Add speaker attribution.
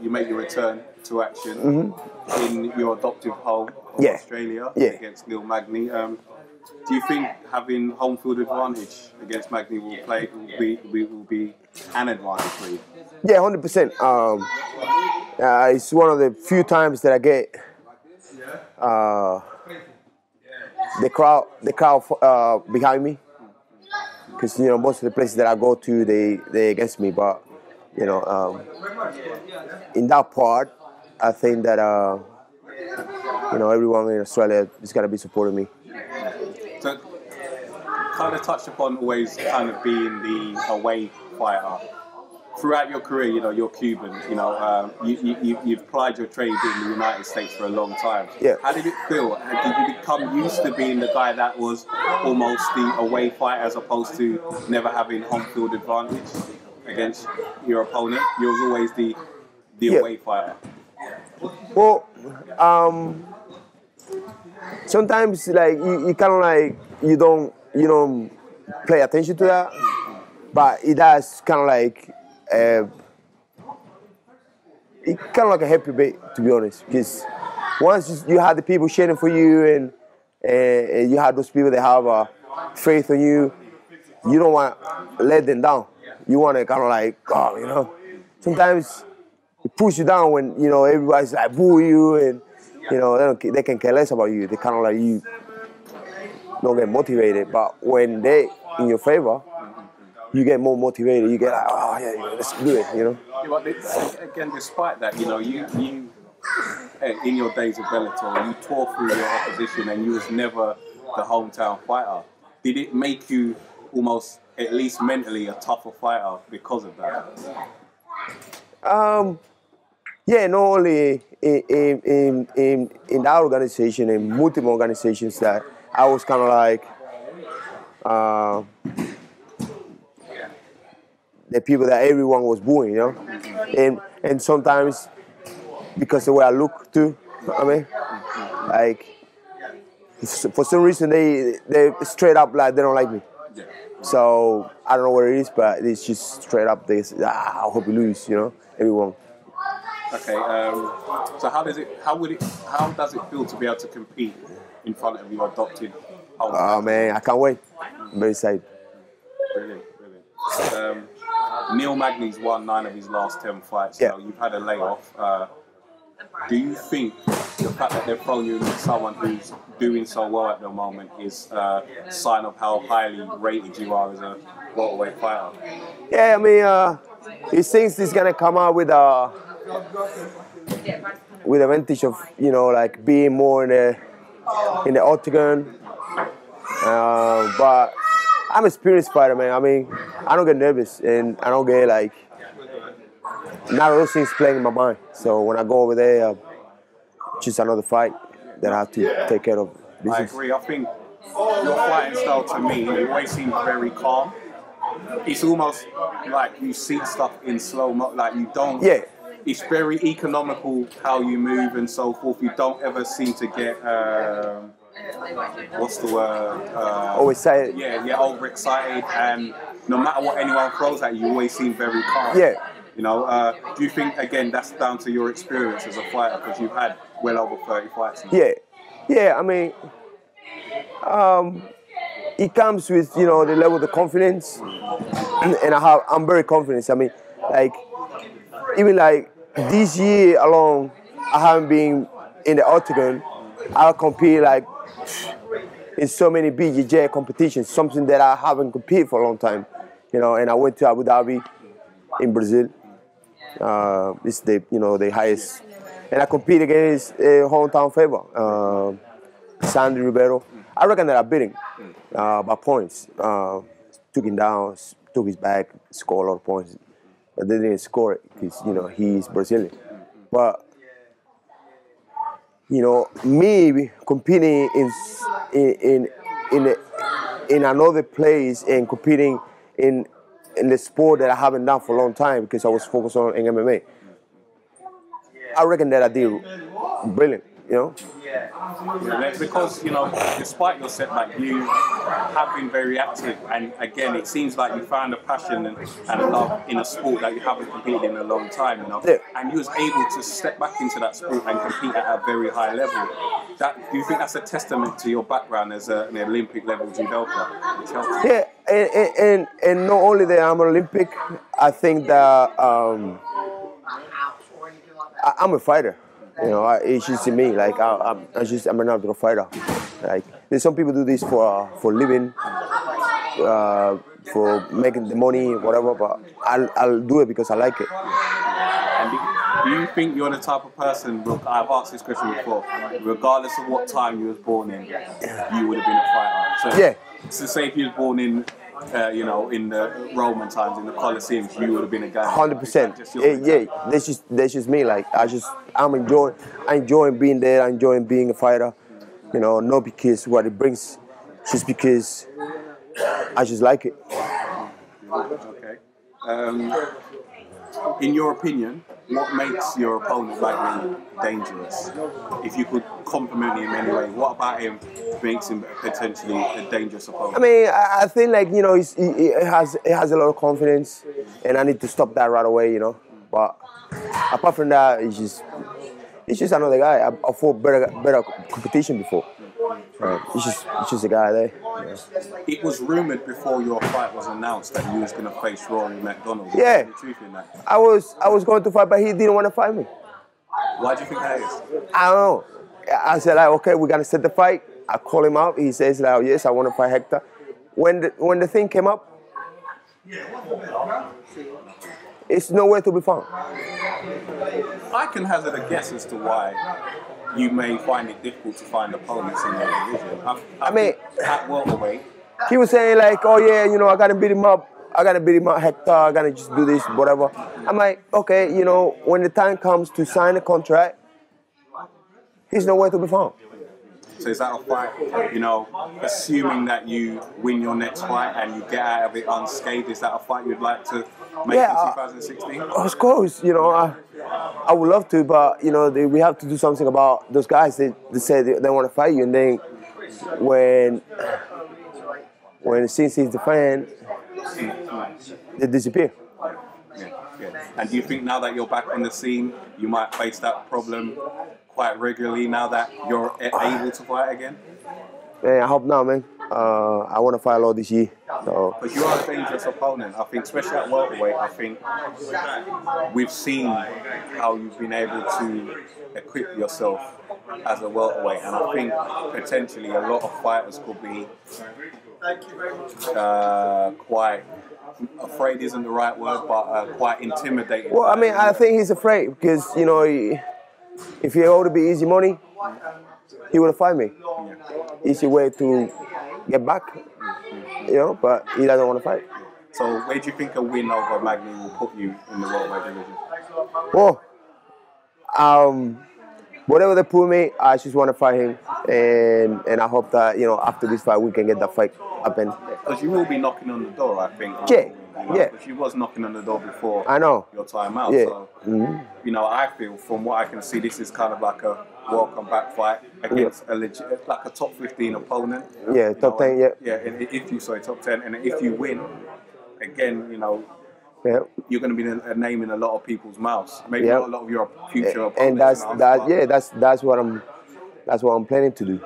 Speaker 1: you make your return to action in your adoptive home of Australia against Neil Magny. Do you think having home field advantage against Magny will be an advantage for you?
Speaker 2: Yeah, 100%. It's one of the few times that I get the crowd behind me, because most of the places that I go to they against me, but in that part I think that everyone in Australia is gonna be supporting me.
Speaker 1: So, kind of touched upon always kind of being the away fighter. Throughout your career, you're Cuban. You've plied your trade in the United States for a long time.
Speaker 2: Yeah.
Speaker 1: How did it feel? Did you become used to being the guy that was almost the away fighter as opposed to never having home field advantage against your opponent? You was always the away fighter.
Speaker 2: Well, sometimes you kind of you don't pay attention to that, but it does kind of it's kind of like a happy bit, to be honest, because once you have the people cheering for you and you have those people that have faith in you, you don't want to let them down. You want to kind of sometimes it pushes you down when everybody's boo you and they can care less about you. They kind of you don't get motivated, but when they in your favor, you get more motivated. You get oh yeah, let's do it.
Speaker 1: Yeah, but again, despite that, you in your days of Bellator, you tore through your opposition, and you was never the hometown fighter. Did it make you almost, at least mentally, a tougher fighter because of that?
Speaker 2: Yeah, not only in that organization, in multiple organizations, that I was kind of the people that everyone was booing, and sometimes because the way I look too, for some reason they straight up they don't like me. So I don't know what it is, but it's just straight up they say, I hope you lose, everyone.
Speaker 1: Okay, so how does it feel to be able to compete in front of your adopted home?
Speaker 2: Oh man, I can't wait. I'm very excited.
Speaker 1: Brilliant. Neil Magny's won 9 of his last 10 fights.
Speaker 2: Yeah.
Speaker 1: You've had a layoff. Do you think the fact that they've thrown you into someone who's doing so well at the moment is a sign of how highly rated you are as a welterweight fighter?
Speaker 2: Yeah, I mean, he thinks he's gonna come out with a advantage of being more in the octagon, but I'm an experienced fighter, man. I mean, I don't get nervous, and I don't get none of those things playing in my mind. So when I go over there, just another fight that I have to take care of.
Speaker 1: I agree. I think your fighting style, to me, you always seem very calm. It's almost like you see stuff in slow mo, you don't.
Speaker 2: Yeah.
Speaker 1: It's very economical how you move and so forth. You don't ever seem to get what's the word?
Speaker 2: Overexcited.
Speaker 1: Yeah, overexcited, and no matter what anyone throws at you, you always seem very calm.
Speaker 2: Yeah.
Speaker 1: Do you think, again, that's down to your experience as a fighter, because you've had well over 30 fights now?
Speaker 2: Yeah, I mean, it comes with, the level of the confidence, and I'm very confident. I mean, even this year alone, I haven't been in the octagon. I compete in so many BJJ competitions, something that I haven't competed for a long time, and I went to Abu Dhabi in Brazil. It's the highest, and I compete against a hometown favorite, Sandy Ribeiro. I reckon that I beat him by points. Took him down, took his back, scored a lot of points, but they didn't score it because he's Brazilian. But me competing in another place and competing in the sport that I haven't done for a long time because I was focused on MMA. I reckon that I did brilliant. you know.
Speaker 1: Yeah, because, you know, despite your setback, you have been very active, and again, it seems like you found a passion and a love in a sport that you haven't competed in a long time, you know.
Speaker 2: Yeah.
Speaker 1: And you was able to step back into that sport and compete at a very high level. Do you think that's a testament to your background as an Olympic level judoka?
Speaker 2: Yeah, and not only that I'm an Olympic, I think that I'm a fighter. You know, it's just me. Like I'm a natural fighter. Like there's some people do this for living, for making the money, whatever. But I'll do it because I like it.
Speaker 1: And do you think you're the type of person? Look, I've asked this question before. Regardless of what time you was born in, you would have been a fighter. So,
Speaker 2: yeah.
Speaker 1: So say if you was born in, you know, in the Roman times, in the Colosseum, you would have been a guy.
Speaker 2: 100%. Yeah. That's just me. Like I'm enjoying being there. I'm enjoying being a fighter. You know, not because what it brings, just because I just like it.
Speaker 1: Okay. In your opinion, what makes your opponent like me dangerous? If you could compliment him in any way, what about him makes him potentially a dangerous opponent?
Speaker 2: I mean, I think like, you know, he has a lot of confidence, and I need to stop that right away, you know. But apart from that, it's just another guy. I fought better competition before. It's just a guy there. Yeah.
Speaker 1: It was rumoured before your fight was announced that you was going to face Rory MacDonald.
Speaker 2: Yeah.
Speaker 1: The truth in that?
Speaker 2: I was going to fight, but he didn't want to fight me.
Speaker 1: Why do you think that is?
Speaker 2: I don't know. I said like, okay, we're gonna set the fight. I call him up. He says like, oh, yes, I want to fight Hector. When the thing came up, it's nowhere to be found.
Speaker 1: I can hazard a guess as to why you may find it difficult to find opponents in your division. I mean, at welterweight,
Speaker 2: he was saying like, oh yeah, you know, I gotta beat him up, Hector, I gotta just do this, whatever. I'm like, okay, you know, when the time comes to sign a contract, he's nowhere to be found.
Speaker 1: So is that a fight, you know, assuming that you win your next fight and you get out of it unscathed, is that a fight you'd like to make in 2016?
Speaker 2: Of course, you know, I would love to, but, you know, we have to do something about those guys. They say they want to fight you, and then when since he's the fan, they disappear.
Speaker 1: Yeah. And do you think now that you're back on the scene, you might face that problem quite regularly now that you're able to fight again?
Speaker 2: Man, I hope not, man. I want to fight a lot this year. So.
Speaker 1: Because you are a dangerous opponent. I think, especially at welterweight, I think we've seen how you've been able to equip yourself as a welterweight, and I think potentially a lot of fighters could be quite afraid isn't the right word, but quite intimidated.
Speaker 2: Well, I mean, I think he's afraid because, you know, if he ought to be easy money, he would have fight me. Easy way to get back, you know, but he doesn't want to fight.
Speaker 1: So where do you think a win over Magny will put you in the welterweight division?
Speaker 2: Well, whatever they put me, I just want to fight him, and I hope that, you know, after this fight we can get that fight happen.
Speaker 1: Because you will be knocking on the door, I think.
Speaker 2: Yeah. Yeah.
Speaker 1: Because you was knocking on the door before.
Speaker 2: I know.
Speaker 1: Your time out.
Speaker 2: Yeah.
Speaker 1: So, you know, I feel from what I can see, this is kind of like a welcome back fight against a legit, like a top 15 opponent.
Speaker 2: Yeah, top 10. Yeah.
Speaker 1: Yeah. And if you top 10, and if you win, again, you know.
Speaker 2: Yeah.
Speaker 1: You're going to be a name in a lot of people's mouths. Maybe not a lot of your future opponents.
Speaker 2: And that's what I'm planning to do.